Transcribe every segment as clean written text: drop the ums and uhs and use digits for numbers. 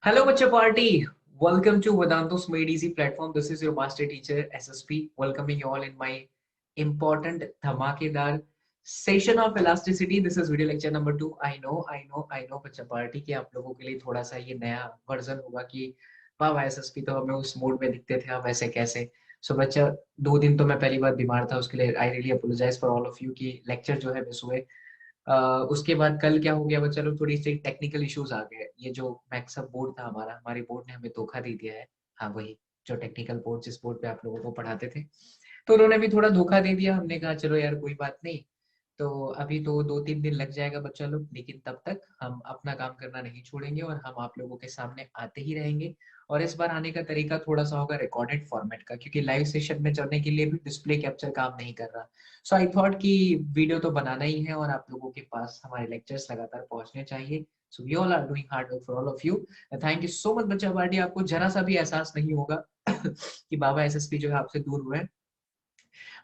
Hello, Bacha Party. Welcome to Vedanto's Made Easy platform. This is your master teacher SSP, welcoming you all in my important धमाकेदार session of elasticity. This is video lecture number 2. I know, Bacha Party कि आप लोगों के लिए थोड़ा सा ये नया वर्जन होगा कि वाह SSP तो हमें उस मोड में दिखते थे, अब ऐसे कैसे. सो बच्चा 2 दिन तो मैं पहली बार बीमार था, उसके लिए I really apologize for all of you कि लेक्चर जो है मिस हुए. उसके बाद कल क्या हो गया बच्चा लोग, थोड़ी सी टेक्निकल इश्यूज आ गए. ये जो मैक्सअप बोर्ड था हमारा, हमारे बोर्ड ने हमें धोखा दे दिया है. हाँ, वही जो टेक्निकल बोर्ड, जिस बोर्ड पे आप लोगों को पढ़ाते थे, तो उन्होंने भी थोड़ा धोखा दे दिया. हमने कहा चलो यार कोई बात नहीं. तो अभी तो 2-3 दिन लग जाएगा बच्चा लोग, लेकिन तब तक हम अपना काम करना नहीं छोड़ेंगे और हम आप लोगों के सामने आते ही रहेंगे. और इस बार आने का तरीका थोड़ा सा होगा रिकॉर्डेड फॉर्मेट का, क्योंकि लाइव सेशन में चलने के लिए भी डिस्प्ले कैप्चर काम नहीं कर रहा. सो आई थॉट कि वीडियो तो बनाना ही है और आप लोगों के पास हमारे लेक्चर्स लगातार पहुंचने चाहिए. So we all are doing hard work for all of you. Thank you so much बच्चा पार्टी. आपको जरा सा भी एहसास नहीं होगा कि बाबा एसएसपी जो है आपसे दूर हुए हैं.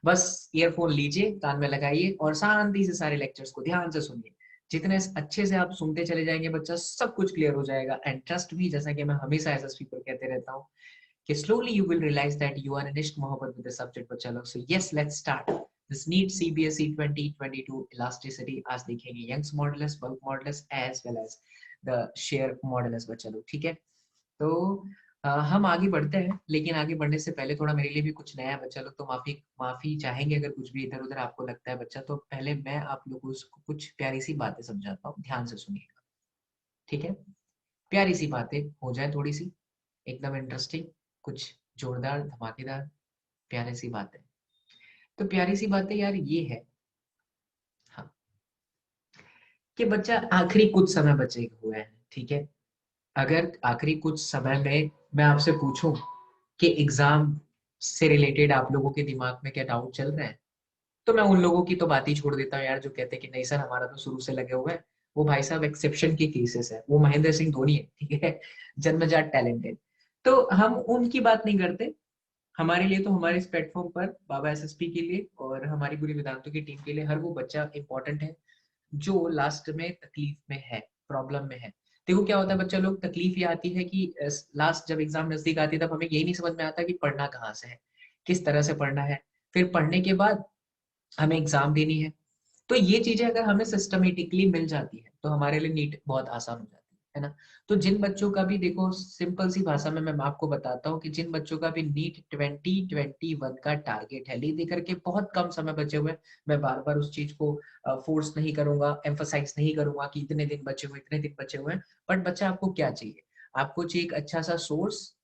बस ईयरफोन लीजिए, कान में लगाइए और शांति से सारे लेक्चर्स को ध्यान से सुनिए. जितने अच्छे से आप सुनते चले जाएंगे बच्चा, सब कुछ क्लियर हो जाएगा. एंड ट्रस्ट मी, जैसा कि मैं हमेशा एसएसपी पर कहते रहता हूँ कि slowly you will realize that you are in इश्क मोहब्बत with the subject बच्चा लोग. So yes, let's start this NEET CBSE 2022 elasticity. आज देखेंगे Young's modulus, bulk modulus as well as the shear modulus बच्चा लोग. ठीक है, तो हम आगे बढ़ते हैं, लेकिन आगे बढ़ने से पहले थोड़ा मेरे लिए भी कुछ नया है बच्चा लोग, तो माफी माफी चाहेंगे अगर कुछ भी इधर उधर आपको लगता है बच्चा. तो पहले मैं आप लोगों को कुछ प्यारी सी बातें समझाता हूँ, ध्यान से सुनिएगा. ठीक है, प्यारी सी बातें हो जाए, थोड़ी सी एकदम इंटरेस्टिंग, कुछ जोरदार धमाकेदार प्यारी सी बातें. तो प्यारी सी बातें यार ये है, हाँ, कि बच्चा आखिरी कुछ समय बचे हुए हैं. ठीक है, अगर आखिरी कुछ समय में मैं आपसे पूछूं कि एग्जाम से रिलेटेड आप लोगों के दिमाग में क्या डाउट चल रहे हैं, तो मैं उन लोगों की तो बात ही छोड़ देता हूँ यार, जो कहते हैं कि नहीं सर हमारा तो शुरू से लगे हुए हैं. वो भाई साहब एक्सेप्शन के केसेस है, वो महेंद्र सिंह धोनी है. ठीक है, जन्मजात टैलेंटेड. तो हम उनकी बात नहीं करते. हमारे लिए तो, हमारे इस प्लेटफॉर्म पर बाबा एसएसपी के लिए और हमारी पूरी वेदांतों की टीम के लिए हर वो बच्चा इंपॉर्टेंट है जो लास्ट में तकलीफ में है, प्रॉब्लम में है. देखो क्या होता है बच्चा लोग, तकलीफ ये आती है कि लास्ट जब एग्जाम नजदीक आती है तब हमें यही नहीं समझ में आता कि पढ़ना कहाँ से है, किस तरह से पढ़ना है. फिर पढ़ने के बाद हमें एग्जाम देनी है. तो ये चीजें अगर हमें सिस्टमेटिकली मिल जाती है तो हमारे लिए नीट बहुत आसान हो जाती है ना. तो जिन बच्चों का भी, देखो सिंपल सी भाषा में मैं आपको बताता हूँ कि जिन बच्चों का भी नीट 2021 का टारगेट है, ले करके बहुत कम समय बचे हुए हैं. मैं बार बार उस चीज को फोर्स नहीं करूंगा, एम्फोसाइज नहीं करूंगा कि इतने दिन बचे हुए, इतने दिन बचे हुए हैं. बट बच्चा आपको क्या चाहिए? आपको चाहिए एक अच्छा सा सोर्स,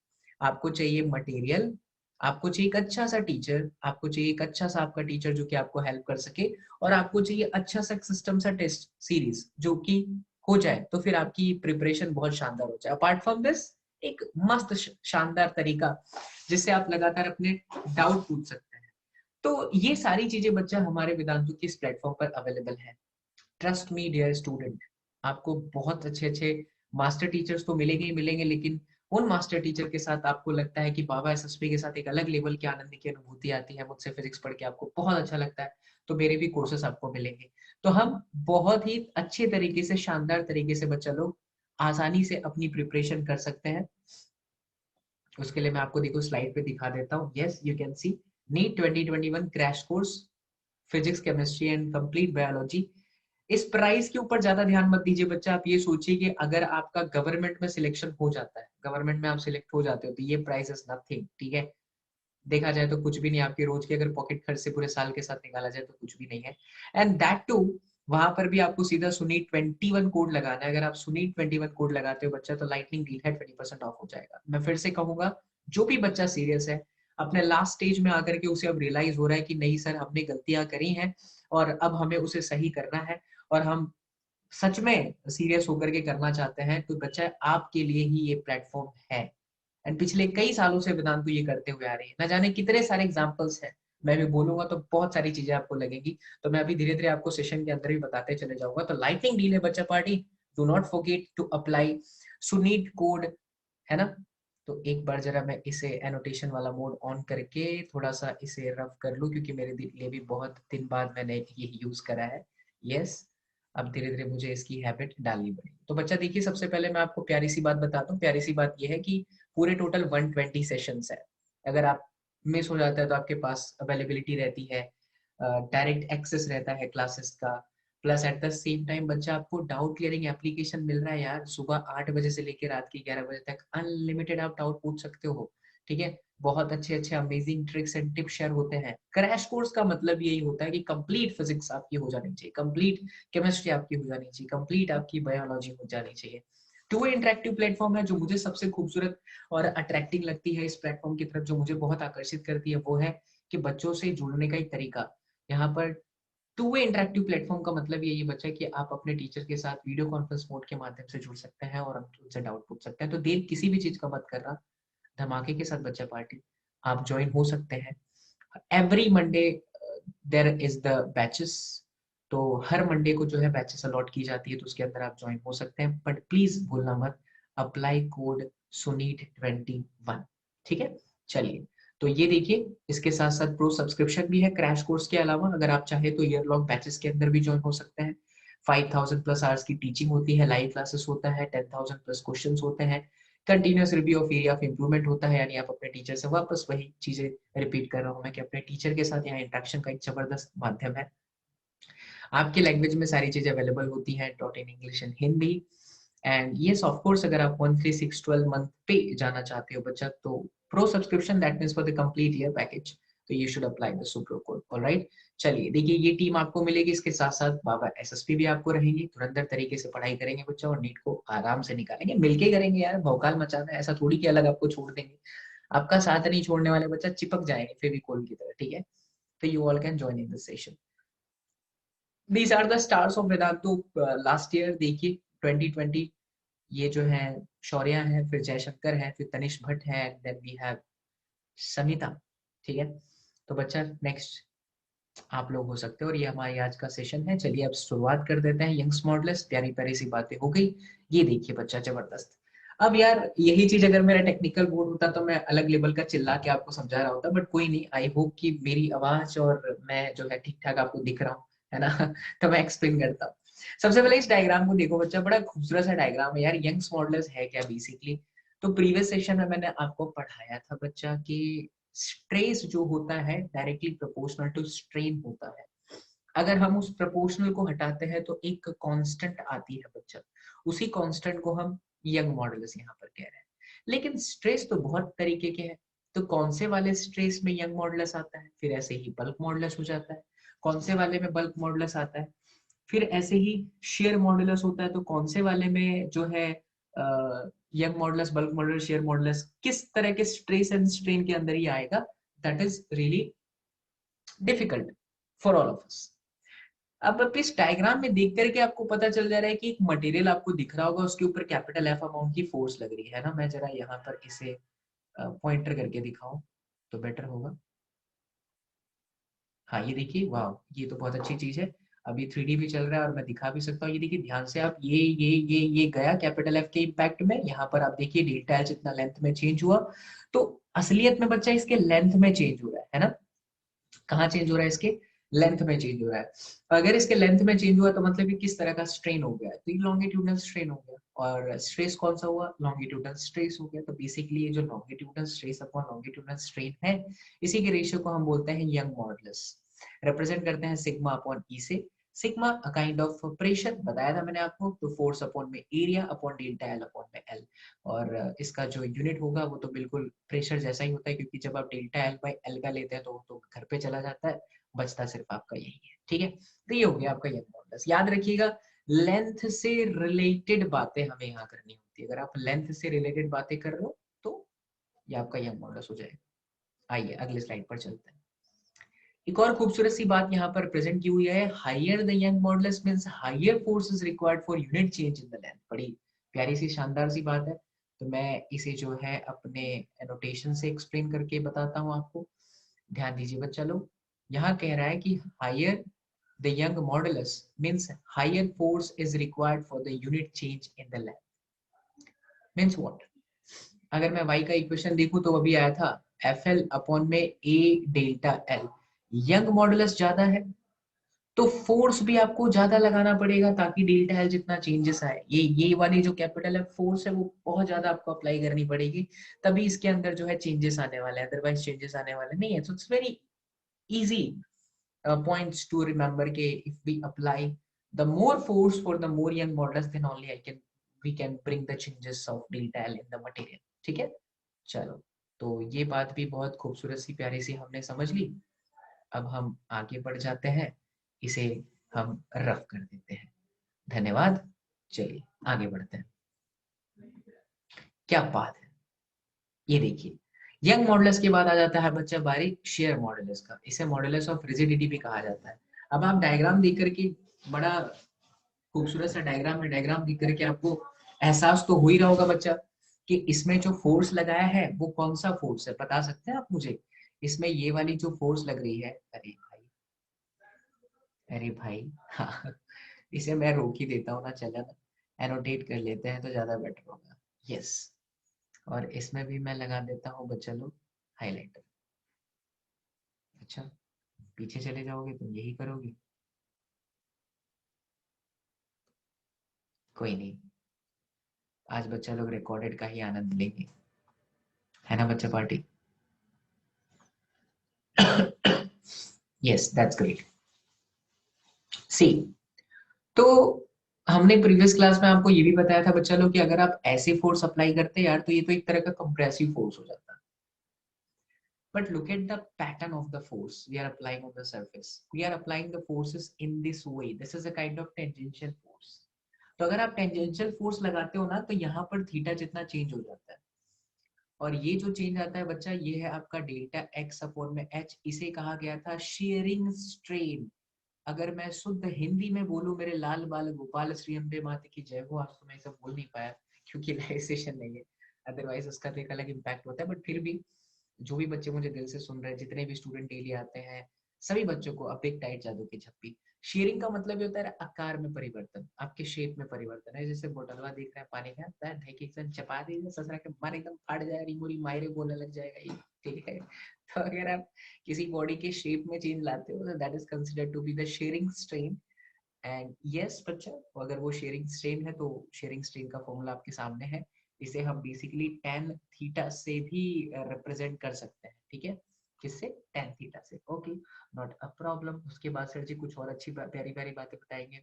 आपको चाहिए मटेरियल, आपको चाहिए एक अच्छा सा टीचर, आपको चाहिए एक अच्छा सा आपका टीचर जो कि आपको हेल्प कर सके, और आपको चाहिए अच्छा सा सिस्टम सा टेस्ट सीरीज जो कि हो जाए तो फिर आपकी प्रिपरेशन बहुत शानदार हो जाए. अपार्ट फ्रॉम दिस, एक मस्त शानदार तरीका जिससे आप लगातार अपने डाउट पूछ सकते हैं. तो ये सारी चीजें बच्चा हमारे वेदांतु की इस प्लेटफॉर्म पर अवेलेबल है. ट्रस्ट मी डियर स्टूडेंट, आपको बहुत अच्छे अच्छे मास्टर टीचर्स तो मिलेंगे ही मिलेंगे, लेकिन उन मास्टर टीचर के साथ आपको लगता है कि बाबा एसएसपी के साथ एक अलग लेवल की आनंद की अनुभूति आती है, मुझसे फिजिक्स पढ़ के आपको बहुत अच्छा लगता है, तो मेरे भी कोर्सेस आपको मिलेंगे. तो हम बहुत ही अच्छे तरीके से, शानदार तरीके से बच्चा लोग आसानी से अपनी प्रिपरेशन कर सकते हैं. उसके लिए मैं आपको देखो स्लाइड पे दिखा देता हूँ. Yes, you can see NEET 2021 crash course physics, chemistry and complete biology. इस प्राइस के ऊपर ज्यादा ध्यान मत दीजिए बच्चा. आप ये सोचिए कि अगर आपका गवर्नमेंट में सिलेक्शन हो जाता है, गवर्नमेंट में आप सिलेक्ट हो जाते हो, तो ये प्राइस इज नथिंग. ठीक है, देखा जाए तो कुछ भी नहीं. आपके रोज के अगर पॉकेट खर्च से पूरे साल के साथ निकाला जाए तो कुछ भी नहीं है. एंड दैट टू, वहां पर भी आपको सीधा सुनी 21 कोड लगाना है. अगर आप सुनी 21 कोड लगाते हो बच्चा, तो लाइटनिंग डील है 20% ऑफ हो जाएगा. मैं फिर से कहूंगा, जो भी बच्चा सीरियस है, अपने लास्ट स्टेज में आकर के उसे अब रियलाइज हो रहा है कि नहीं सर हमने गलतियां करी हैं और अब हमें उसे सही करना है, और हम सच में सीरियस होकर के करना चाहते हैं, तो बच्चा आपके लिए ही ये प्लेटफॉर्म है. एंड पिछले कई सालों से वेदांतु ये करते हुए आ रही है. न जाने कितने सारे एग्जांपल्स हैं, मैं भी बोलूंगा तो बहुत सारी चीजें आपको लगेंगी. तो मैं अभी धीरे धीरे आपको सेशन के अंदर भी बताते चले जाऊंगा. तो लाइटनिंग डील है बच्चा party, do not forget to apply Suneet code, है ना. तो एक बार जरा मैं इसे एनोटेशन वाला मोड ऑन करके थोड़ा सा इसे रफ कर लूं, क्योंकि मेरे लिए भी बहुत दिन बाद मैंने ये यूज करा है. यस, अब धीरे धीरे मुझे इसकी हैबिट डालनी पड़ेगी। तो बच्चा देखिए, सबसे पहले मैं आपको प्यारी सी बात बताता हूँ। प्यारी सी बात ये है कि पूरे टोटल 120 सेशंस है। अगर आप मिस हो जाता है तो आपके पास अवेलेबिलिटी रहती है, डायरेक्ट एक्सेस रहता है क्लासेस का, plus at the same time बच्चा आपको डाउट क्लियरिंग एप्लीकेशन मिल रहा है यार। सुबह 8 बजे से लेकर रात के 11 बजे तक अनलिमिटेड आप डाउट पूछ सकते हो, ठीक है। बहुत अच्छे अच्छे amazing tricks and tips share होते हैं। क्रैश कोर्स का मतलब यही होता है कि कंप्लीट फिजिक्स आपकी हो जानी चाहिए, कंप्लीट केमिस्ट्री आपकी हो जानी चाहिए, कंप्लीट आपकी बायोलॉजी हो जानी चाहिए। टू वे इंटरेक्टिव प्लेटफॉर्म है। जो मुझे सबसे खूबसूरत और अट्रैक्टिंग लगती है इस प्लेटफॉर्म की तरफ, जो मुझे बहुत आकर्षित करती है, वो है कि बच्चों से जुड़ने का एक तरीका। यहाँ पर टू वे इंटरेक्टिव प्लेटफॉर्म का मतलब ये बच्चा कि आप अपने टीचर के साथ वीडियो कॉन्फ्रेंस मोड के माध्यम से जुड़ सकते हैं और उनसे डाउट पूछ सकते हैं। तो देर किसी भी चीज का मत कर रहा, धमाके के साथ बच्चा पार्टी आप ज्वाइन हो सकते हैं। Every Monday there is the batches. तो हर मंडे को जो है बैचेस अलॉट की जाती है, तो उसके अंदर आप ज्वाइन हो सकते हैं। बट प्लीज भूलना मत, अप्लाई कोड सुनीट21, ठीक है। चलिए, तो ये देखिए, इसके साथ साथ प्रो सब्सक्रिप्शन भी है क्रैश कोर्स के अलावा। अगर आप चाहे तो ईयर लॉन्ग बैचेस के अंदर भी ज्वाइन हो सकते हैं। 5000 प्लस आवर्स की टीचिंग होती है, लाइव क्लासेस होता है, 10,000 प्लस क्वेश्चन होते हैं, continuous review of area of improvement होता है। यानी आप अपने टीचर से वापस वही चीजें रिपीट कर रहा हूँ मैं कि अपने टीचर के साथ यहाँ इंटरेक्शन का एक जबरदस्त माध्यम है। आपके लैंग्वेज में सारी चीजें अवेलेबल होती हैं, taught in English and Hindi. And yes of course, अगर आप 13612 मंथ पे जाना चाहते हो बच्चा, तो pro subscription that means for the complete year package, तो यू शुड अप्लाई द सुप्रो कोड। ऑलराइट, चलिए देखिए, ये टीम आपको मिलेगी। इसके साथ साथ बाबा एसएसपी भी आपको रहेंगे। धुरंधर तरीके से पढ़ाई करेंगे बच्चा और नीट को आराम से निकालेंगे। मिलके करेंगे यार, भौकाल मचाना है, ऐसा थोड़ी कि अलग आपको छोड़ देंगे। आपका साथ नहीं छोड़ने वाले बच्चा, चिपक जाएंगे फेविकोल की तरह, ठीक है। तो you all can join in this session. These are the stars of Vedantu last year। देखिए 2020, ये जो है शौर्या है, फिर जयशंकर है, फिर तनिष्क भट्ट है, and then we have Samita, ठीक है। तो बच्चा नेक्स्ट आप लोग हो सकते हो, और ये हमारी आज का सेशन है। चलिए अब शुरुआत कर देते हैं। यंग्स मॉडल्स, प्यारी प्यारी सी बातें हो गई। ये देखिए बच्चा, जबरदस्त। अब यार यही चीज अगर मेरा टेक्निकल बोर्ड होता तो मैं अलग लेवल का चिल्ला के आपको समझा रहा होता, बट कोई नहीं। आई होप कि मेरी आवाज और मैं जो है ठीक ठाक आपको दिख रहा हूँ, है ना। तो मैं एक्सप्लेन करता हूँ। सबसे पहले इस डायग्राम को देखो बच्चा, बड़ा खूबसूरत सा डायग्राम है यार। यंग्स मॉडल्स है क्या बेसिकली? तो प्रीवियस सेशन में मैंने आपको पढ़ाया था बच्चा कि स्ट्रेस जो होता है डायरेक्टली प्रोपोर्शनल टू स्ट्रेन होता है। अगर हम उस प्रोपोर्शनल को हटाते हैं तो एक कांस्टेंट आती है बच्चा, उसी कांस्टेंट को हम यंग मॉडुलस यहाँ पर कह रहे हैं। लेकिन स्ट्रेस तो बहुत तरीके के हैं। तो कौन से वाले स्ट्रेस में यंग मॉडुलस आता है, फिर ऐसे ही बल्क मॉडुलस हो जाता है। कौन से वाले में बल्क मॉडुलस आता है, फिर ऐसे ही शेयर मॉडुलस होता है। तो कौन से वाले में जो है young modulus, bulk modulus, share modulus, किस तरह के स्ट्रेस एंड स्ट्रेन के अंदर ही आएगा, that is really difficult for all of us. अब इस डायग्राम में देख करके आपको पता चल जा रहा है कि एक मटेरियल आपको दिख रहा होगा, उसके ऊपर कैपिटल एफ अमाउंट की फोर्स लग रही है ना। मैं जरा यहाँ पर इसे पॉइंटर करके दिखाऊं तो बेटर होगा। हाँ ये देखिए, वाह, ये तो बहुत अच्छी चीज है। अभी 3D भी चल रहा है और मैं दिखा भी सकता हूँ। ये देखिए ध्यान से आप, ये गया कैपिटल एफ के इम्पैक्ट में। यहाँ पर आप देखिए डेल्टा एच इतना लेंथ में चेंज हुआ। तो असलियत में बच्चा इसके लेंथ में चेंज हो रहा है ना। कहाँ चेंज हो रहा है, इसके लेंथ में चेंज हो रहा है। अगर इसके लेंथ में चेंज हुआ तो मतलब कि किस तरह का स्ट्रेन हो गया है, तो ये लॉन्गिट्यूडनल स्ट्रेन हो गया। और स्ट्रेस कौन सा हुआ, लॉन्गिट्यूडनल स्ट्रेस हो गया। तो बेसिकली ये जो longitudinal stress upon longitudinal strain है, इसी के रेशियो को हम बोलते हैं यंग मॉडुलस। रिप्रेजेंट करते हैं सिग्मा अपॉन ई से। Sigma a kind of pressure, बताया था मैंने आपको। तो फोर्स अपॉन में area upon delta L upon में एल। और इसका जो यूनिट होगा वो तो बिल्कुल प्रेशर जैसा ही होता है, क्योंकि जब आप डेल्टा एल बाई एल का लेते हैं तो घर पे चला जाता है, बचता सिर्फ आपका यही है, ठीक है। तो ये हो गया आपका यंग मॉडुलस। याद रखिएगा, लेंथ से रिलेटेड बातें हमें यहाँ करनी होती है। अगर आप लेंथ से रिलेटेड बातें कर रहे हो तो ये आपका यंग मॉडुलस हो जाएगा। आइए अगले स्लाइड पर चलते हैं। एक और खूबसूरत सी बात यहाँ पर प्रेजेंट की हुई है, higher the Young modulus means higher force is required for unit change in the length. बड़ी प्यारी सी शानदार सी बात है। तो मैं इसे जो है अपने एनोटेशन से एक्सप्लेन करके बताता हूँ आपको। ध्यान दीजिए बच्चा लोग, यहाँ कह रहा है कि higher the Young modulus means higher force is required for the unit change in the length. Means what? अगर मैं y का इक्वेशन देखूं तो अभी आया था एफ एल अपॉन में ए डेल्टा एल। यंग मॉडुलस ज्यादा है तो फोर्स भी आपको ज्यादा लगाना पड़ेगा ताकि डेल्टा एल जितना चेंजेस आए, ये वाली जो कैपिटल है फोर्स है वो बहुत ज्यादा आपको अप्लाई करनी पड़ेगी, तभी इसके अंदर जो है चेंजेस आने वाले हैं, अदरवाइज चेंजेस आने वाले नहीं है। So it's very easy points to remember ke if we apply the more force for the more young models then only we can bring the changes of delta L in the material। ठीक है, चलो, तो ये बात भी बहुत खूबसूरत सी प्यारी सी हमने समझ ली। अब हम आगे बढ़ जाते हैं, इसे हम रफ कर देते हैं। धन्यवाद, चलिए आगे बढ़ते हैं। क्या बात है, ये देखिए, यंग मॉडुलस के बाद आ जाता है बच्चा बारी शेयर मॉडुलस का, इसे मॉडुलस ऑफ रिजिडिटी भी कहा जाता है। अब आप डायग्राम देख करके, बड़ा खूबसूरत सा डायग्राम है, डायग्राम देख करके आपको एहसास तो हो ही रहा होगा बच्चा कि इसमें जो फोर्स लगाया है वो कौन सा फोर्स है, बता सकते हैं आप मुझे? इसमें ये वाली जो फोर्स लग रही है, अरे भाई, अरे भाई, हाँ, इसे मैं रोक ही देता हूँ ना, चला ना, एनोटेट कर लेते हैं तो ज्यादा बेटर होगा। यस, और इसमें भी मैं लगा देता हूँ बच्चा लोग हाईलाइटर। अच्छा, पीछे चले जाओगे तुम यही करोगे, कोई नहीं, आज बच्चा लोग रिकॉर्डेड का ही आनंद लेंगे, है ना बच्चा party? Yes, that's great. See, तो हमने प्रीवियस क्लास में आपको ये भी बताया था बच्चा लोग कि अगर आप ऐसे फोर्स अप्लाई करते यार तो ये तो एक तरह का कंप्रेसिव फोर्स हो जाता। But look at the pattern of the force we are applying on the surface. We are applying the forces in this way. This is a kind of tangential force. तो अगर आप tangential force लगाते हो ना तो यहाँ पर theta जितना चेंज हो जाता है, और ये जो चेंज आता है बच्चा, ये है आपका डेल्टा एक्स अपॉन में एच, इसे कहा गया था शेयरिंग स्ट्रेन। अगर मैं शुद्ध हिंदी में बोलूं, मेरे लाल बाल गोपाल श्री अम्बे माता की जय हो, आज तो मैं सब बोल नहीं पाया क्योंकि लाइव सेशन नहीं है, अदरवाइज उसका तो एक अलग इम्पैक्ट होता है, बट फिर भी जो भी बच्चे मुझे दिल से सुन रहे हैं, जितने भी स्टूडेंट डेली आते हैं, सभी बच्चों को अपिक टाइट जादू की झप्पी। शेयरिंग का मतलब ये होता है आकार में परिवर्तन, आपके शेप में परिवर्तन है। जैसे बोतलवा देख रहे हैं पानी का, ढके एकदम चपा दीजिए, ससुरा के मन एकदम फाट जाएगा, रिमोरी मायरे बोलने लग जाएगा ये, ठीक है? तो अगर आप किसी बॉडी के शेप में चेंज लाते हो, that is considered to be the shearing strain. And yes बच्चा, अगर वो शेयरिंग स्ट्रेन है तो शेयरिंग स्ट्रेन का फॉर्मूला आपके सामने है, इसे हम बेसिकली tan थीटा से भी रिप्रेजेंट कर सकते हैं, ठीक है? किससे? tan थीटा से। Okay, not a problem. उसके बाद सर जी कुछ और अच्छी प्यारी प्यारी बातें बताएंगे।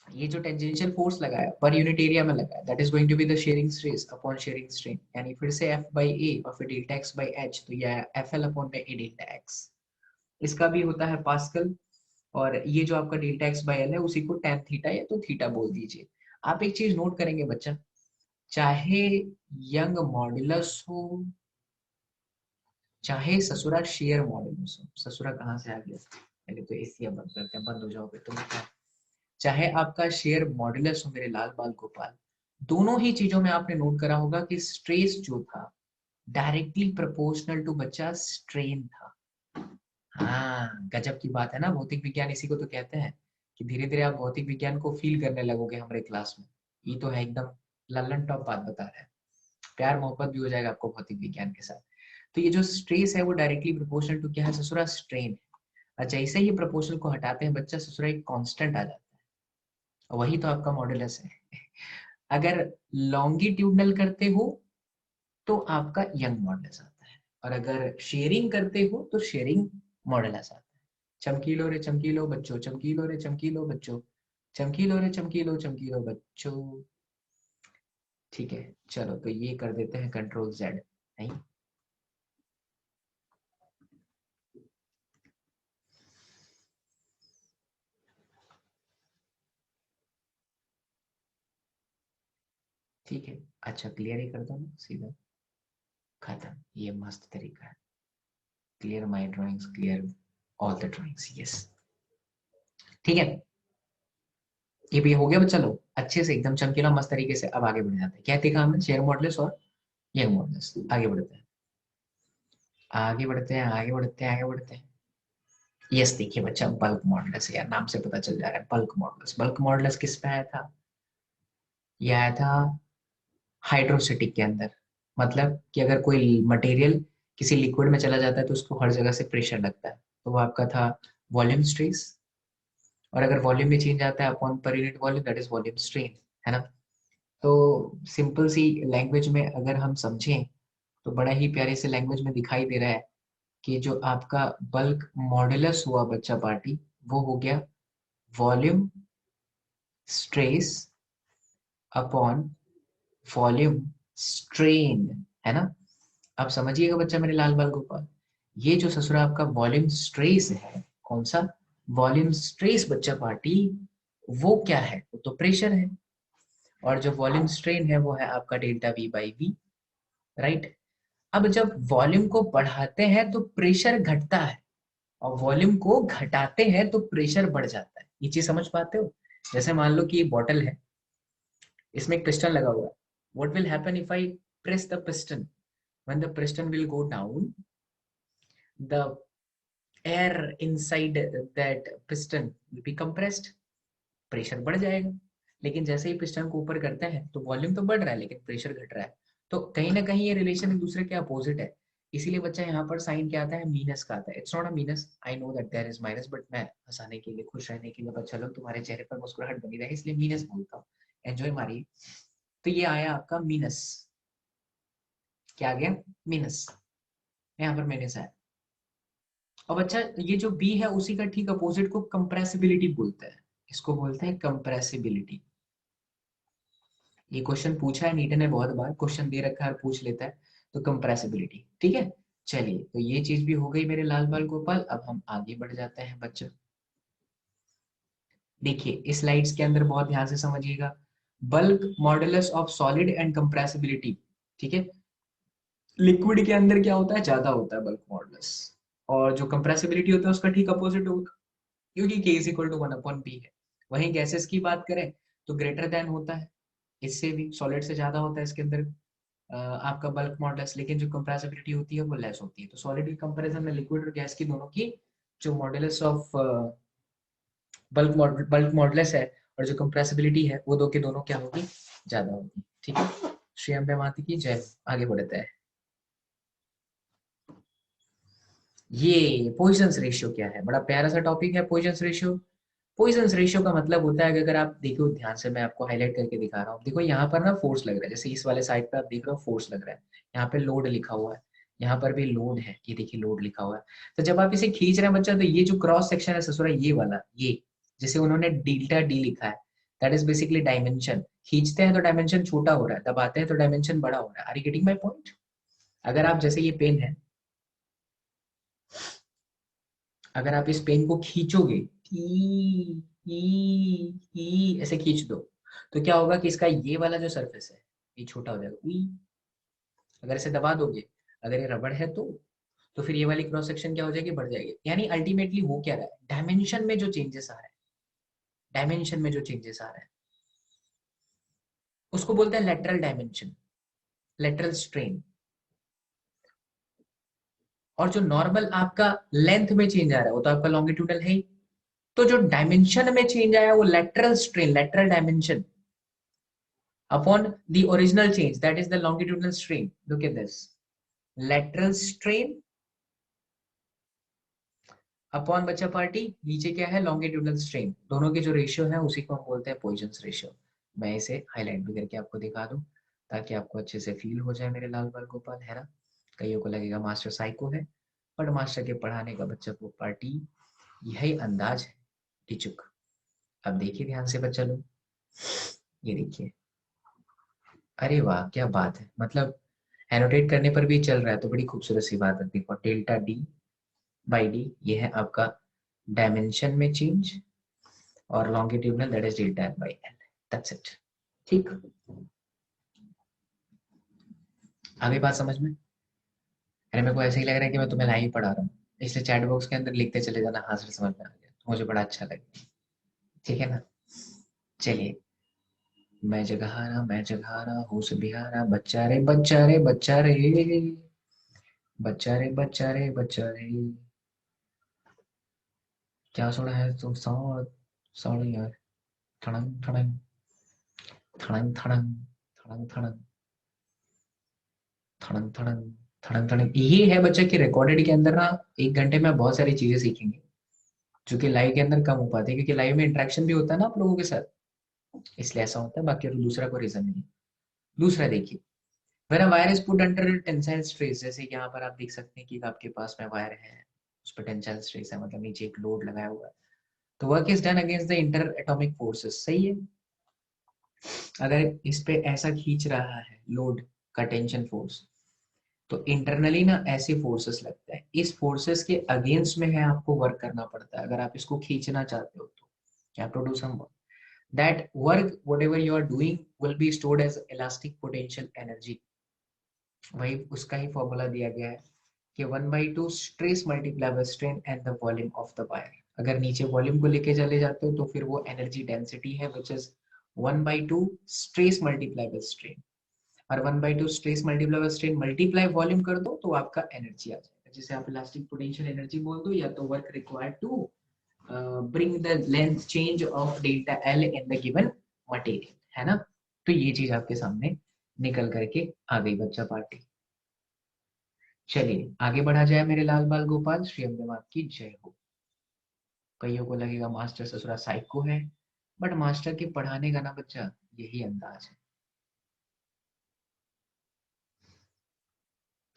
ये जो टेंजेंशियल फोर्स लगा है पर यूनिट एरिया में लगा है, that is going to be the shearing stress upon shearing strain, यानी फिर से F by A और फिर डेल्टा x by h, तो यह FL अपॉन में A डेल्टा x। इसका भी होता है पास्कल, और ये जो आपका डेल्टा एक्स बाय एल है उसी को tan थीटा या तो थीटा बोल दीजिए। आप एक चीज नोट करेंगे बच्चा, चाहे यंग मॉडुलस हो, चाहे ससुरा शेयर मॉडुलस हो, ससुरा कहाँ से आ गया, पहले तो एसी बंद करते हैं, बंद हो जाओगे तो क्या, चाहे आपका शेयर मॉडुलस हो मेरे लाल बाल गोपाल, दोनों ही चीजों में आपने नोट करा होगा कि स्ट्रेस जो था डायरेक्टली प्रोपोर्शनल टू बच्चा स्ट्रेन था। हाँ, गजब की बात है ना, भौतिक विज्ञान इसी को तो कहते हैं कि धीरे धीरे आप भौतिक विज्ञान को फील करने लगोगे हमारे क्लास में। ये तो है एकदम लल्लन टॉप बात बता रहे हैं, प्यार मोहब्बत भी हो जाएगा आपको भौतिक विज्ञान के साथ। तो ये जो स्ट्रेस है वो डायरेक्टली प्रोपोर्शनल टू क्या है, ससुरा स्ट्रेन है। अच्छा, जैसे ही प्रोपोर्शनल को हटाते हैं बच्चा, ससुरा एक कांस्टेंट आ जाता है, वही तो आपका मॉडुलस है। अगर लॉन्गिट्यूडनल करते हो तो आपका यंग मॉडुलस आता है, और अगर शेयरिंग करते हो तो शेयरिंग मॉडुलस आता है। चमकीलो रे चमकीलो बच्चों, चमकीलो रे चमकीलो बच्चों, चमकीलो रे चमकीलो चमकीलो बच्चों। ठीक है, चलो तो ये कर देते हैं कंट्रोल जेड, नहीं? ठीक है, अच्छा क्लियर ही कर दो ना सीधा, खत्म। ये मस्त तरीका है, clear my drawings, clear all the drawings, yes. ठीक है, ये भी हो गया बच्चा लोग अच्छे से एकदम चमकीला मस्त तरीके से। अब आगे बढ़ जाते हैं, क्या देखा हमने, शेयर मॉडल्स और यंग मॉडल्स। आगे बढ़ते हैं, आगे बढ़ते हैं, आगे बढ़ते हैं, आगे बढ़ते हैं। यस, देखिए बच्चा, बल्क मॉडल्स, यार नाम से पता चल जा रहा है बल्क मॉडल्स। बल्क मॉडल्स किस पे आया था? ये आया था हाइड्रोस्टेटिक के अंदर। मतलब कि अगर कोई मटेरियल किसी लिक्विड में चला जाता है तो उसको हर जगह से प्रेशर लगता है, तो वो आपका था वॉल्यूम स्ट्रेस, और अगर वॉल्यूम में चेंज आता है upon per unit volume that is volume strain, है ना। तो सिंपल सी लैंग्वेज में अगर हम समझें तो बड़ा ही प्यारे से लैंग्वेज में दिखाई दे रहा है कि जो आपका बल्क मॉडुलस हुआ बच्चा पार्टी, वो हो गया volume stress upon volume strain, है ना। आप समझिएगा बच्चा मेरे लाल बाल गोपाल, ये जो ससुरा आपका वॉल्यूम स्ट्रेस है, कौन सा वॉल्यूम स्ट्रेस बच्चा पार्टी, वो क्या है, वो तो प्रेशर है। और जो वॉल्यूम स्ट्रेन है वो है आपका delta V by V, right. अब जब वॉल्यूम को बढ़ाते हैं तो प्रेशर घटता है, और वॉल्यूम को घटाते हैं तो प्रेशर बढ़ जाता है। ये चीज समझ पाते हो। जैसे मान लो कि ये बॉटल है, इसमें एक पिस्टन लगा हुआ है। What will happen if I press the piston, when the piston will go down, the air inside that piston will be compressed, pressure बढ़ जाएगा। लेकिन जैसे ही पिस्टन को ऊपर करते हैं तो वॉल्यूम तो बढ़ रहा है लेकिन प्रेशर घट रहा है। तो कहीं ना कहीं ये रिलेशन एक दूसरे के अपोजिट है। इसीलिए बच्चा यहाँ पर साइन क्या आता है, मीनस का आता है। It's not a minus, I know that there is minus, but मैं हंसाने के लिए, खुश रहने के लिए, बच्चा लोग तुम्हारे चेहरे पर मुस्कुराहट बनी रहे इसलिए मीनस बोलता हूँ, एंजॉय मारिए। तो ये आया आपका मीनस, क्या आ गया, मीनस, यहाँ पर माइनस आया। और बच्चा ये जो बी है उसी का ठीक अपोजिट को कंप्रेसिबिलिटी बोलते हैं, इसको बोलते हैं कंप्रेसिबिलिटी। ये क्वेश्चन पूछा है नीट ने बहुत बार, क्वेश्चन दे रखा है और पूछ लेता है। तो कंप्रेसिबिलिटी, ठीक है। चलिए, तो ये चीज भी हो गई मेरे लाल बाल गोपाल। अब हम आगे बढ़ जाते हैं बच्चों। देखिए इस स्लाइड्स के अंदर बहुत ध्यान से समझिएगा, bulk modulus of solid and compressibility, ठीक है। लिक्विड के अंदर क्या होता है, ज्यादा होता है बल्क मॉडुलस, और जो कंप्रेसिबिलिटी होता है उसका ठीक अपोजिट होगा, क्योंकि k is equal to 1/p है। वहीं गैसेस की बात करें तो ग्रेटर देन होता है, इससे भी सॉलिड से ज्यादा होता है इसके अंदर आपका बल्क मॉडुलस, लेकिन जो कंप्रेसिबिलिटी होती है वो लेस होती है। तो सॉलिड की कंपैरिजन में लिक्विड और गैस की दोनों की जो मॉडुलस ऑफ बल्क मॉडुलस है और जो कंप्रेसिबिलिटी है वो दो के दोनों क्या होगी, ज्यादा होगी, ठीक है। श्री अम्बे माता की जय। आगे बढ़ते हैं। ये पॉइजन्स रेशियो क्या है, बड़ा प्यारा सा टॉपिक है पॉइजन्स रेशियो। पॉइजन्स रेशियो का मतलब होता है कि अगर आप देखो ध्यान से, मैं आपको हाईलाइट करके दिखा रहा हूँ, देखो यहाँ पर ना फोर्स लग रहा है, जैसे इस वाले साइड पे आप देख रहे हो फोर्स लग रहा है, यहाँ पे लोड लिखा हुआ है, यहाँ पर भी लोड है, ये देखिए लोड लिखा हुआ है। तो जब आप इसे खींच रहे हैं बच्चा, तो ये जो क्रॉस सेक्शन है ससुरा, ये वाला, ये जिसे उन्होंने डेल्टा डी लिखा है, दैट इज बेसिकली डायमेंशन। खींचते हैं तो डायमेंशन छोटा हो रहा है, दबाते हैं तो डायमेंशन बड़ा हो रहा है। Are you getting my point. अगर आप जैसे ये पेन है, अगर आप इस पेन को खींचोगे, ई ऐसे खींच दो, तो क्या होगा कि इसका ये वाला जो सरफेस है ये छोटा हो जाएगा, ई। अगर इसे दबा दोगे, अगर ये रबड़ है तो फिर ये वाली क्रॉस सेक्शन क्या हो जाएगी, बढ़ जाएगी। यानी अल्टीमेटली हो क्या रहा है, डायमेंशन में जो चेंजेस आ रहे हैं, डायमेंशन में जो चेंजेस आ रहे हैं उसको बोलते हैं लेटरल डायमेंशन, लेटरल स्ट्रेन। और जो नॉर्मल आपका लेंथ में चेंज आ रहा है वो तो आपका लॉन्गिट्यूडल है ही। तो जो डायमेंशन में चेंज आया वो lateral strain, lateral dimension upon the original change, that is the longitudinal strain. Look at this, lateral strain upon बच्चा पार्टी, नीचे क्या है, लॉन्गिट्यूडनल स्ट्रेन। दोनों के जो रेशियो है उसी को हम बोलते हैं पॉइजन्स रेशियो। मैं इसे हाईलाइट भी करके आपको दिखा दूं ताकि आपको अच्छे से फील हो जाए मेरे लाल बाल गोपाल, है ना। कईयों को लगेगा मास्टर साइको है, बट मास्टर के पढ़ाने का बच्चा को पार्टी यही अंदाज है, टिचुक। अब देखिए ध्यान से बच्चा लोग, ये देखिए, अरे वाह क्या बात है, मतलब एनोटेट करने पर भी चल रहा है तो बड़ी खूबसूरत सी बात है। देखो डेल्टा डी बाई डी, ये है आपका डायमेंशन में चेंज, और longitudinal that is delta L by L, that's it. ठीक, आगे बात समझ में। अरे मेरे को ऐसे ही लग रहा है कि मैं तुम्हें लाइव पढ़ा रहा हूँ, इसलिए चैट बॉक्स के अंदर लिखते चले जाना, हाँ सर समझ में आ गया, तो मुझे बड़ा अच्छा लगे, ठीक है ना। चलिए, मैं जगहारा होश बिहारा, बच्चा रे बच्चा रे बच्चा रे, बच्चा रे बच्चा रे बच्चा रे, क्या सुना है तुम सौ सॉरी यार, ठड़ंग ठड़ंग ठड़ंग ठड़ंग ठड़ंग ठड़ंग ठड़ंग ठड़ंग, थड़ंग थड़ंग यही है बच्चा कि रिकॉर्डेड के अंदर ना 1 घंटे में आप बहुत सारी चीजें सीखेंगे जो कि लाइव के अंदर कम हो पाती है, क्योंकि लाइव में इंटरेक्शन भी होता है ना आप लोगों के साथ, इसलिए ऐसा होता है। बाकी तो दूसरा कोई रीजन नहीं है। दूसरा देखिए, when a wire is put under tensile stress, जैसे कि यहाँ पर आप देख सकते हैं कि आपके पास में वायर है, उस पर टेंसाइल स्ट्रेस है, मतलब नीचे एक लोड लगाया हुआ है, तो work is done against the inter atomic forces, सही है। अगर इस पे ऐसा खींच रहा है लोड का टेंशन फोर्स, तो इंटरनली ना ऐसे फोर्सेस लगता है, इस फोर्सेस के अगेंस्ट में है आपको वर्क करना पड़ता है अगर आप इसको खींचना चाहते हो तो। you have to do some work. That work whatever you are doing will be stored as elastic potential energy. वही उसका ही फॉर्मूला दिया गया है कि 1/2 stress multiply by strain and the volume of the wire. अगर नीचे वॉल्यूम को लेके चले जाते हो तो फिर वो एनर्जी डेंसिटी है which is 1/2 stress multiply by strain, और 1/2 stress multiply by strain multiply volume कर दो तो आपका एनर्जी आ जाएगा, जिसे आप इलास्टिक पोटेंशियल एनर्जी बोल दो, या तो work required to bring the length change of delta L in the given material, है ना। तो ये चीज आपके सामने निकल करके आ गई बच्चा पार्टी। चलिए आगे बढ़ा जाए मेरे लाल बाल गोपाल, श्री अम्बे मात की जय हो। कईयों को लगेगा मास्टर ससुरा साइको है, बट मास्टर के पढ़ाने का ना बच्चा यही अंदाज है।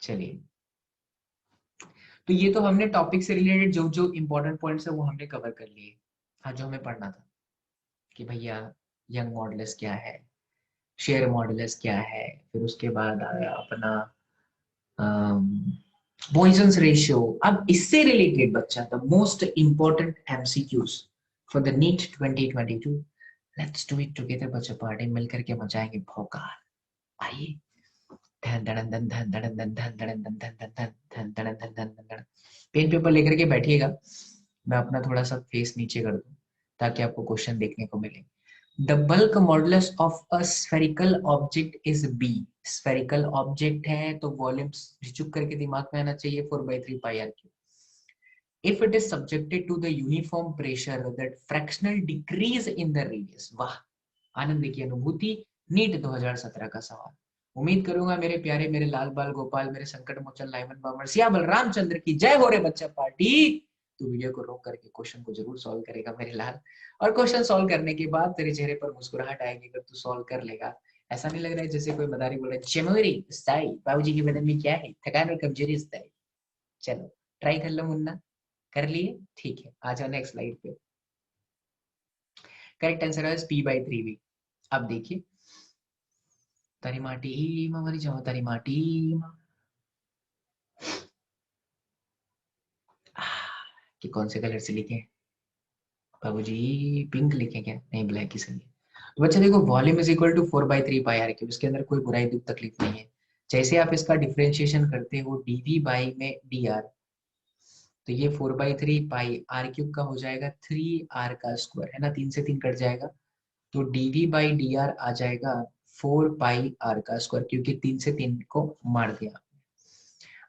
चलिए, तो ये तो हमने टॉपिक से रिलेटेड जो जो इंपॉर्टेंट पॉइंट्स है वो हमने कवर कर लिए। आज जो हमें पढ़ना था कि भैया यंग मॉडुलस क्या है, शेयर मॉडुलस क्या है, फिर उसके बाद आया अपना पॉइजन्स रेशियो। अब इससे रिलेटेड बच्चा the most important MCQs for the NEET 2022, let's do it together बच्चा, पार्टी मिलकर के मचाएंगे भौकाल। आइए, धन धन धन धन धन धन धन धन धन धन धन धन धन धन धन धन धन। पेन पेपर लेकर के बैठिएगा, मैं अपना थोड़ा सा फेस नीचे कर दूं ताकि आपको क्वेश्चन देखने को मिले। The bulk modulus of a spherical object is B. Spherical object है तो वॉल्यूम झुक करके दिमाग में आना चाहिए 4/3 pi r cube. If it is subjected to the uniform pressure, that fractional decrease in the radius. वाह, आनंद की अनुभूति, नीट 2017 का सवाल। उम्मीद करूंगा मेरे प्यारे, मेरे लाल बाल गोपाल, मेरे संकट मोचन लाइमन बामर सिया बलराम चंद्र की जय हो रे बच्चा पार्टी। तो वीडियो को रोक करके क्वेश्चन को जरूर सॉल्व करेगा मेरे लाल, और क्वेश्चन सॉल्व करने के बाद तेरे चेहरे पर मुस्कुराहट आएगी अगर तू सॉल्व कर लेगा। ऐसा नहीं लग रहा है जैसे कोई मदारी बोल रहा है चमोरी स्टाइल, बाबूजी के बदन में क्या है, थकान और कमजोरी स्टाइल। चलो ट्राई कर लो मुन्ना, कर लिए, ठीक है। आ जाओ नेक्स्ट स्लाइड पे। करेक्ट आंसर है P/3V। अब देखिए, तारी माटी मरी जाओ, तारी माटी कि कौन से कलर से लिखे बाबूजी, पिंक लिखे क्या, नहीं ब्लैक ही सही है। तो बच्चा देखो, volume is equal to 4/3 pi r cube, इसके अंदर कोई बुराई दुख तकलीफ नहीं है। जैसे आप इसका डिफरेंशिएशन करते हो डीवी बाई में डी आर, तो ये 4/3 पाई आर क्यूब का हो जाएगा 3r का स्क्वायर, है ना, 3 से 3 कट जाएगा, तो dv बाई डी आर आ जाएगा 4πr का स्क्वायर, क्योंकि 3 से 3 को मार दिया।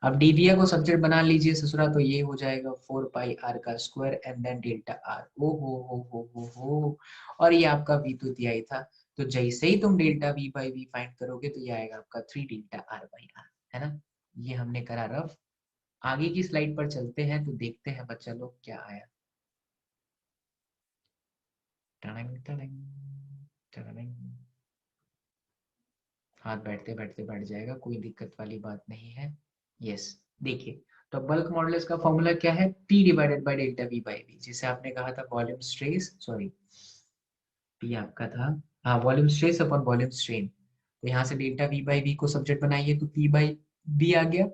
अब dv को सब्जेक्ट बना लीजिए ससुरा, तो ये हो जाएगा 4πr का square and then delta R. ओ हो, और ये आपका v तो दिया ही था, तो जैसे ही तुम delta v by V find करोगे तो ये आएगा आपका 3 डेल्टा आर बाई आर, है ना। ये हमने करा रफ। आगे की स्लाइड पर चलते हैं तो देखते हैं बच्चा लोग क्या आया। टड़ंग टड़ंग टड़ंग। हाथ बैठते बैठते बैठ जाएगा, कोई दिक्कत वाली बात नहीं है। यस, देखिए, तो बल्क मॉडुलस का फॉर्मूला क्या है, P divided by delta V by V, जिसे आपने कहा था वॉल्यूम स्ट्रेस, सॉरी P आपका था, हाँ, volume stress upon volume strain. तो यहाँ से डेल्टा V बाई V को सब्जेक्ट बनाइए तो P बाई V आ गया,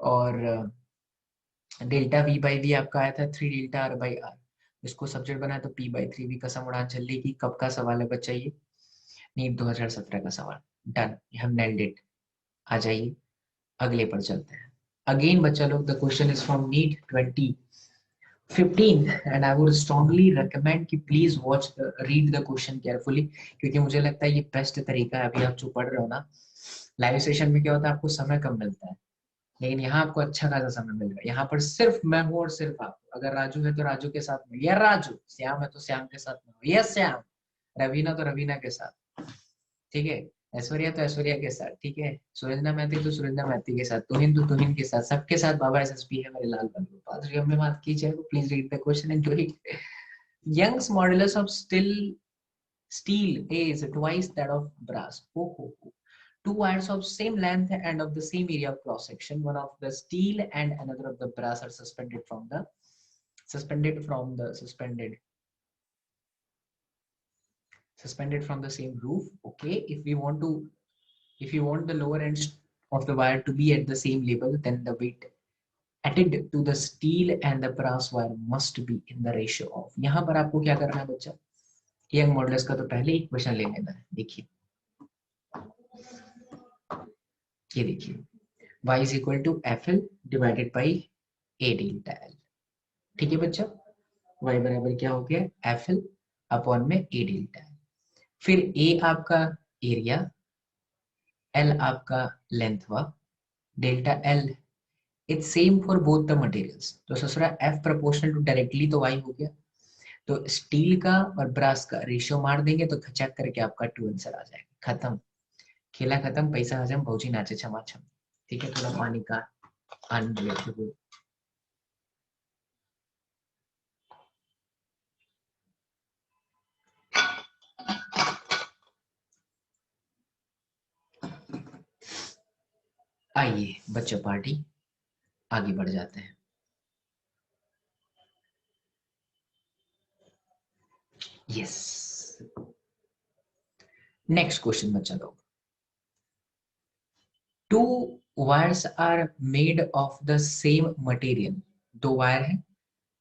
और डेल्टा V बाई V आपका आया था 3 डेल्टा R बाई R, इसको सब्जेक्ट बनाया तो P/3V का सम उड़ान चल लेगी। कब का सवाल है बच्चा ये, नीट 2017 का सवाल। डन, हम नेल्ड इट। आ जाइए अगले पर चलते हैं। अगेन बच्चा लोग, the question is from NEET 2015 and I would strongly recommend कि please watch read the question carefully, क्योंकि मुझे लगता है ये बेस्ट तरीका है। अभी आप जो पढ़ रहे हो ना, लाइव सेशन में क्या होता है, आपको समय कम मिलता है, लेकिन यहाँ आपको अच्छा खासा समय मिल रहा है। यहाँ पर सिर्फ मैं हूँ और सिर्फ आप, अगर राजू है तो राजू के साथ में, या राजू, श्याम है तो श्याम के साथ में, यस श्याम, रवीना तो रवीना के साथ, ठीक है। ऐश्वर्या तो ऐश्वर्या के साथ, ठीक है, सुरंजना मैथी तो सुरंजना मैथी के साथ, तुहिन तो तुहिन के साथ, सबके साथ बाबा एसएसपी है मेरे लाल बंधु पास। हमने बात कीजिए, please read the question and do it. Young's modulus of steel is twice that of brass. Oh, oh, oh. Two wires of same length and of the same area of cross section, one of the steel and another of the brass, are suspended from the same roof. Okay, if you want the lower ends of the wire to be at the same level, then the weight added to the steel and the brass wire must be in the ratio of। यहाँ पर आपको क्या करना है बच्चा, young modulus का तो पहले ही क्वेश्चन ले लेना है। देखिए, ये देखिए, y is equal to FL divided by A delta L। ठीक है बच्चा, y बराबर क्या हो गया, FL अपॉन में A डेल्टा L। फिर A आपका एरिया, L आपका लेंथ हुआ, delta L it's same for both the materials. तो ससुरा F प्रोपोर्शनल टू डायरेक्टली तो y हो गया, तो स्टील का और ब्रास का रेशियो मार देंगे तो खचाक करके आपका 2 आंसर आ जाएगा। खत्म, खेला खत्म, पैसा हजम, भौजी नाचे छमा छम। ठीक है, थोड़ा पानी का आनंद लेते हुए। आइए बच्चों पार्टी आगे बढ़ जाते हैं। यस, नेक्स्ट क्वेश्चन बच्चा लोग। Two wires are made of the same material. दो वायर है,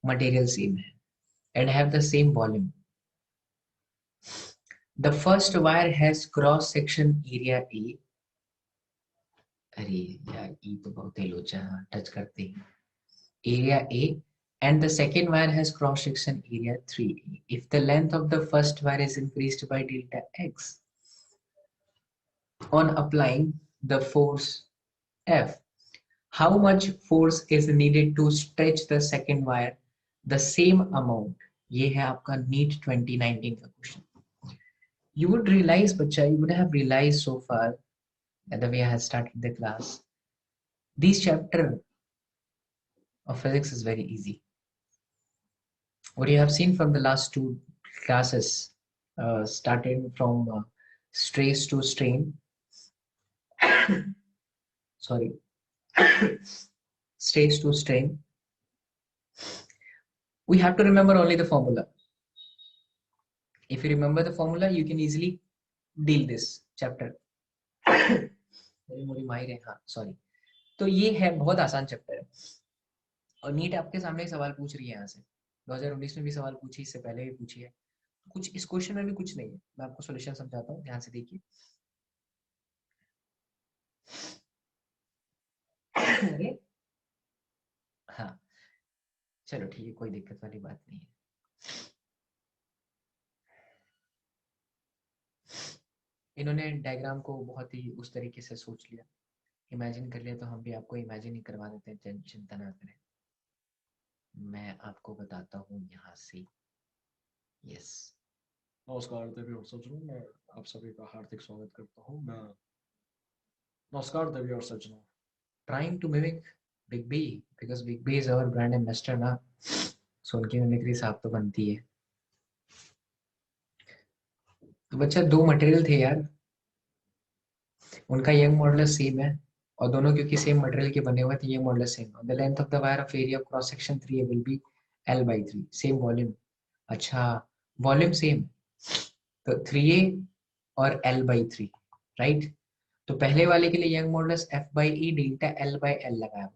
मटेरियल सेम है, and have the same volume. The first wire has cross section area A. अरे यार, ई तो बहुत ही लोचा, टच करते हैं, area A, and the second wire has cross section area 3A. If the length of the first wire is increased by delta x on applying the force F, how much force is needed to stretch the second wire the same amount? ये है आपका NEET 2019 का question. You would realize, बच्चा, you would have realized so far that the way I have started the class, this chapter of physics is very easy. What you have seen from the last two classes, starting from stress to strain, sorry, stress to strain, we have to remember only the formula. If you remember the formula, you can easily deal this chapter. Sorry, तो ये है बहुत आसान chapter है, और NEET आपके सामने सवाल पूछ रही है यहाँ से। 2019 में भी सवाल पूछी, इससे पहले भी पूछी है। कुछ इस क्वेश्चन में भी कुछ नहीं है, मैं आपको सॉल्यूशन समझाता हूँ, ध्यान से देखिए। अरे हाँ, चलो ठीक है, कोई दिक्कत वाली बात नहीं है। इन्होंने डायग्राम को बहुत ही उस तरीके से सोच लिया, इमेजिन कर लिया, तो हम भी आपको इमेजिन ही करवा देते हैं, चिंता ना करें। मैं आपको बताता हूँ यहाँ से। यस, नमस्कार देवी और सज्जनों, मैं आप सभी का हार्दिक स्वागत करता हूँ। मैं नमस्कार देवी और सज्जनों। Trying to mimic big B, because big B is our brand ambassador ना, सो उनकी मिमिक्री साफ तो बनती है। तो बच्चा, दो मटेरियल थे यार, उनका यंग मॉडुलस सेम है, और दोनों क्योंकि सेम मटेरियल के बने हुए थे, ये मॉडुलस सेम है। The length of the wire of area of cross section 3 will be L/3, same volume. अच्छा, वॉल्यूम सेम, तो 3A और L/3, राइट। तो पहले वाले के लिए young modulus F/E delta L/L लगाया,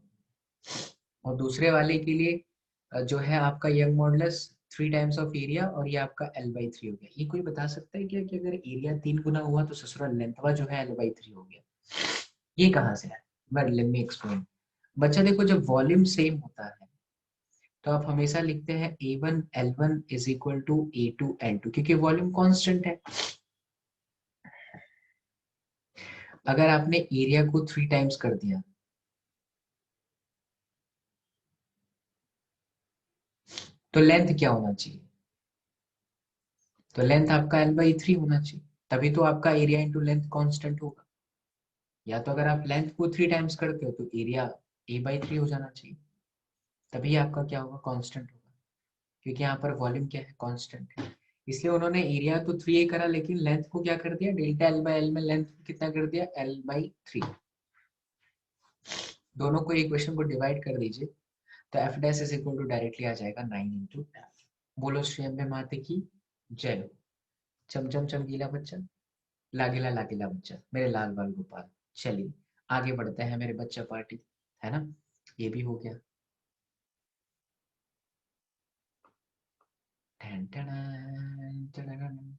और दूसरे वाले के लिए जो है आपका young modulus 3 times of area, और ये आपका L/3 हो गया। ये कोई बता सकता है क्या कि अगर एरिया 3 गुना हुआ तो ससुरा लेंथवा जो है L/3 हो गया? ये कहाँ से है? Well let me explain. बच्चा देखो, जब वॉल्यूम सेम होता है तो आप हमेशा लिखते हैं A1 L1 is equal to A2 L2, क्योंकि वॉल्यूम कांस्टेंट है। अगर आपने एरिया को 3 टाइम्स कर दिया तो लेंथ क्या होना चाहिए? तो लेंथ आपका L/3 होना चाहिए। तभी तो आपका एरिया इंटू लेंथ कांस्टेंट होगा। या तो अगर आप लेंथ को 3 टाइम्स करते हो तो एरिया a/3 हो जाना चाहिए, तभी आपका क्या होगा, कांस्टेंट होगा, क्योंकि यहाँ पर वॉल्यूम क्या है, कांस्टेंट है। इसलिए उन्होंने एरिया तो 3a करा, लेकिन लेंथ को क्या कर दिया, डेल्टा l/l में लेंथ कितना कर दिया, l/3। दोनों को इक्वेशन को डिवाइड कर दीजिए तो f dash is equal to directly आ जाएगा 9 इंटू f। बोलो श्री अम्बे माते की जय हो। चमचम चमकीला बच्चा, लागिला लागिला बच्चा, मेरे लाल बाल गोपाल। चलिए आगे बढ़ते हैं मेरे बच्चा पार्टी, है ना, ये भी हो गया। टन टन टन।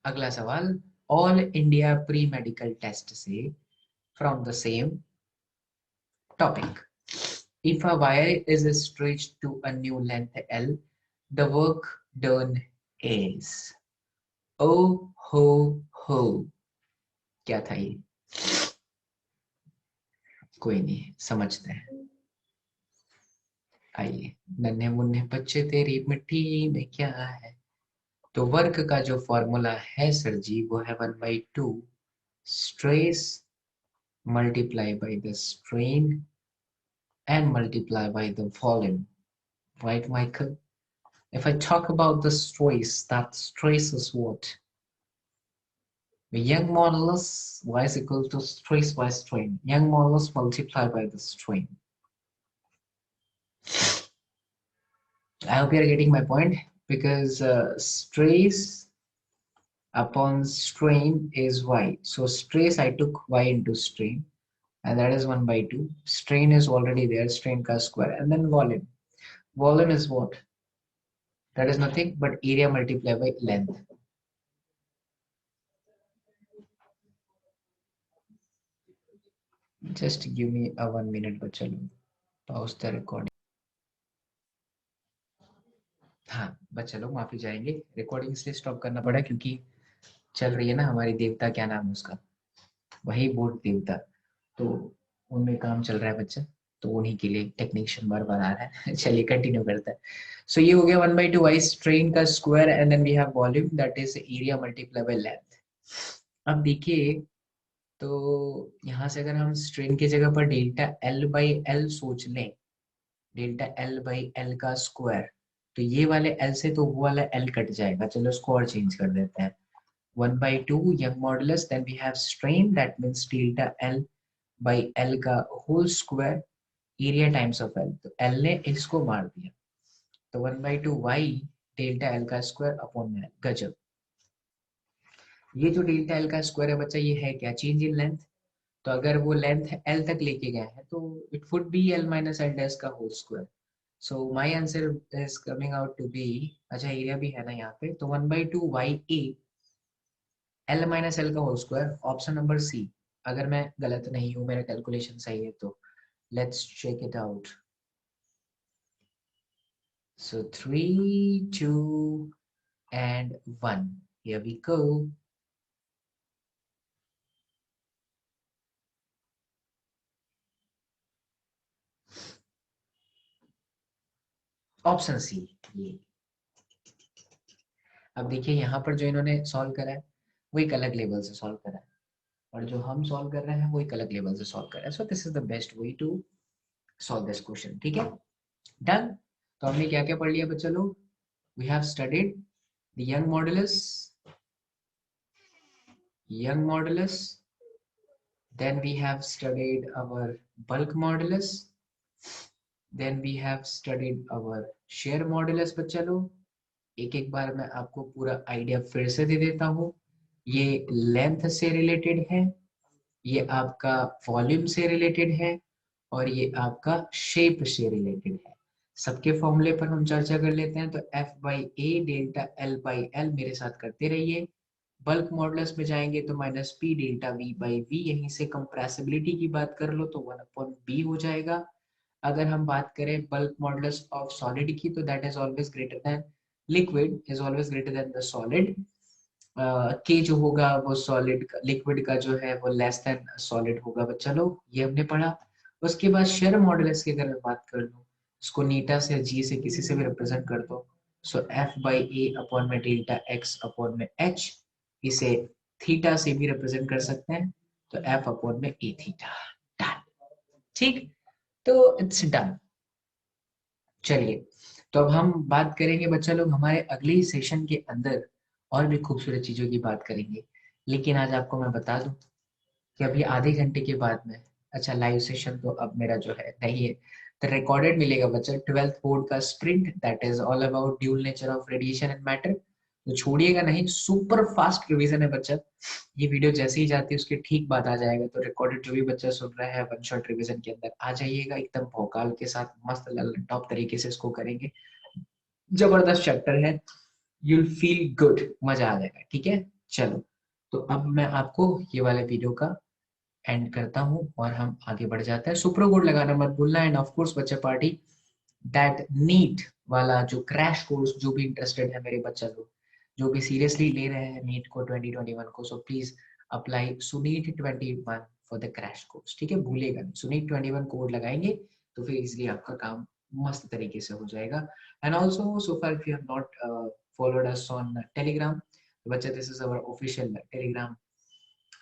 अगला सवाल, all India pre medical test से from the same topic. If a wire is stretched to a new length L, the work done is, oh ho ho, क्या था ये, कोई नहीं समझते हैं। आइए, नन्हे मुन्ने बच्चे तेरी मिट्टी में क्या है। तो वर्क का जो फॉर्मूला है सर जी, वो है 1/2 stress multiply by the strain and multiply by the volume, right, Michael? If I talk about the stress, that stress is what? The Young modulus y is equal to stress by strain. Young modulus multiplied by the strain. I hope you are getting my point, because stress upon strain is y. So stress, I took y into strain, and that is 1/2. Strain is already there, strain ka square, and then volume. Volume is what? That is nothing but area multiplied by length. Just give me a 1 minute, but chalo, pause the recording. हाँ बच्चे लोग माफी चाहेंगे, recording इसलिए stop करना पड़ा क्योंकि चल रही है ना हमारी देवता, क्या नाम है उसका, वही बोर्ड देवता, तो उनमें काम चल रहा है बच्चा, तो उन्हीं के लिए टेक्नीशियन बार बार आ रहा है। चलिए कंटिन्यू करते हैं। सो ये हो गया 1/2 y स्ट्रेन का square, and then we have volume that is area multiply by length. अब देखिए, तो यहाँ से अगर हम स्ट्रेन की जगह पर डेल्टा l/l सोच लें, डेल्टा l/l का स्क्वायर, तो ये वाले l से तो वो वाला l कट जाएगा, चलो इसको और चेंज कर देते हैं। 1/2 young modulus, then we have strain, that means delta l by l का whole square, area times of l, तो l ने इसको मार दिया, तो 1/2 y डेल्टा l का स्क्वायर अपॉन में गजब। ये जो डेल्टा l का स्क्वायर है बच्चा, ये है क्या, चेंज इन लेंथ। तो अगर वो लेंथ l तक लेके गए हैं तो it would be l minus l dash का whole square. So my answer is coming out to be, अच्छा एरिया भी है ना यहाँ पे, तो 1/2 y a l minus L का whole square, option number C. अगर मैं गलत नहीं हूँ, मेरा कैलकुलेशन सही है तो let's check it out. So 3 2 and 1, here we go। Option C ये। अब देखिए यहाँ पर जो इन्होंने सॉल्व करा है वो एक अलग लेवल से सॉल्व करा है, और जो हम सॉल्व कर रहे हैं वो एक अलग लेवल से सॉल्व कर रहे हैं। So this is the best way to solve this question, ठीक है, डन। तो हमने क्या क्या पढ़ लिया बच्चा लोग, we have studied the young modulus, then we have studied our bulk modulus, then we have studied our shear modulus। बच्चा लोग एक एक बार मैं आपको पूरा आइडिया फिर से दे देता हूँ। ये लेंथ से रिलेटेड है, ये आपका वॉल्यूम से रिलेटेड है, और ये आपका शेप से रिलेटेड है। सबके फॉर्मूले पर हम चर्चा कर लेते हैं। तो F/A डेल्टा L/L मेरे साथ करते रहिए। बल्क मॉडुलस में जाएंगे तो -P डेल्टा V/V, यहीं से कंप्रेसिबिलिटी की बात कर लो तो 1/B हो जाएगा। अगर हम बात करें बल्क मॉडुलस ऑफ सॉलिड की, तो that is always greater than liquid, is always greater than the solid. के जो होगा वो सॉलिड का, लिक्विड का जो है वो लेस देन सॉलिड होगा बच्चा लोग, ये हमने पढ़ा। उसके बाद शेयर मॉडुलस की अगर मैं बात कर लूँ, उसको नीटा से जी से किसी से भी रिप्रेजेंट कर दो, सो एफ बाई ए अपॉन में डेल्टा एक्स अपॉन में एच, इसे थीटा से भी रिप्रेजेंट कर सकते हैं, तो एफ अपॉन में ए थीटा। डन, ठीक, तो इट्स डन। चलिए, तो अब हम बात करेंगे बच्चा लोग हमारे अगले सेशन के अंदर और भी खूबसूरत चीजों की बात करेंगे, लेकिन आज आपको मैं बता दूं कि अभी आधे घंटे के बाद में, अच्छा लाइव सेशन तो अब मेरा जो है नहीं है, तो रिकॉर्डेड मिलेगा बच्चा 12th बोर्ड का sprint, that is all about dual nature of radiation and matter. तो छोड़िएगा नहीं, सुपर फास्ट रिवीजन है बच्चा, ये वीडियो जैसे ही जाती है उसके ठीक बाद आ जाएगा, तो रिकॉर्डेड जो भी बच्चा सुन रहा है वन शॉट रिवीजन के अंदर आ जाइएगा एकदम भौकाल के साथ, मस्त टॉप तरीके से इसको करेंगे, जबरदस्त चैप्टर है, यूल फील गुड, मजा आ जाएगा, ठीक है। चलो, तो अब मैं आपको ये वाले वीडियो का एंड करता हूँ और हम आगे बढ़ जाते हैं। सुप्रो कोड लगाना मत भूलना, एंड ऑफ कोर्स बच्चा पार्टी दैट नीट वाला जो क्रैश कोर्स, जो भी इंटरेस्टेड है मेरे बच्चा लोग, जो भी सीरियसली ले रहे हैं नीट को 2021 को, so please apply Suneet 21 for the crash course, ठीक है, भूलेगा नहीं, सुनीट 21 कोड लगाएंगे तो फिर इसलिए आपका काम मस्त तरीके से हो जाएगा। And also so far if you have not followed us on Telegram, बच्चा this is our official Telegram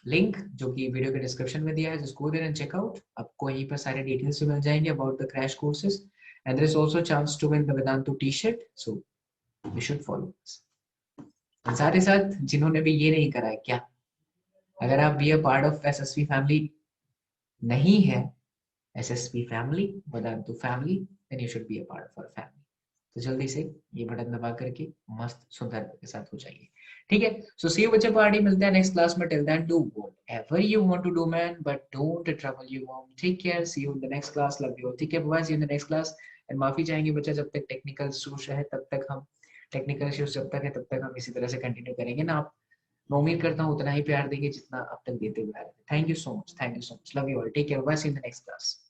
link जो कि वीडियो के डिस्क्रिप्शन में दिया है, just go there and check out, आपको यहीं पर सारे डिटेल्स मिल जाएंगे about the crash courses, and there is also chance to win the Vedantu t-shirt, so you should follow this। साथ ही साथ जिन्होंने भी ये नहीं करा है, क्या अगर आप be a part of SSP family नहीं है, SSP family, Vedantu family, then you should be a part of our family। तो जल्दी से ये बटन दबा करके मस्त सुंदर के साथ हो जाइए, ठीक है। सो सी यू बच्चे पार्टी, मिलते हैं नेक्स्ट क्लास में, till then do whatever you want to do man, but don't trouble your mom, take care, see you in the next class, love you, ठीक है, bye, see you in the next class. And माफी चाहेंगे बच्चा, जब तक technical issues है तब तक हम, टेक्निकल इश्यूज जब तक है तब तक हम इसी तरह से कंटिन्यू करेंगे ना, आप, मैं उम्मीद करता हूँ उतना ही प्यार देंगे जितना अब तक देते हुए आ रहे हैं। Thank you so much, thank you so much, love you all, take care, bye, see you in the next class.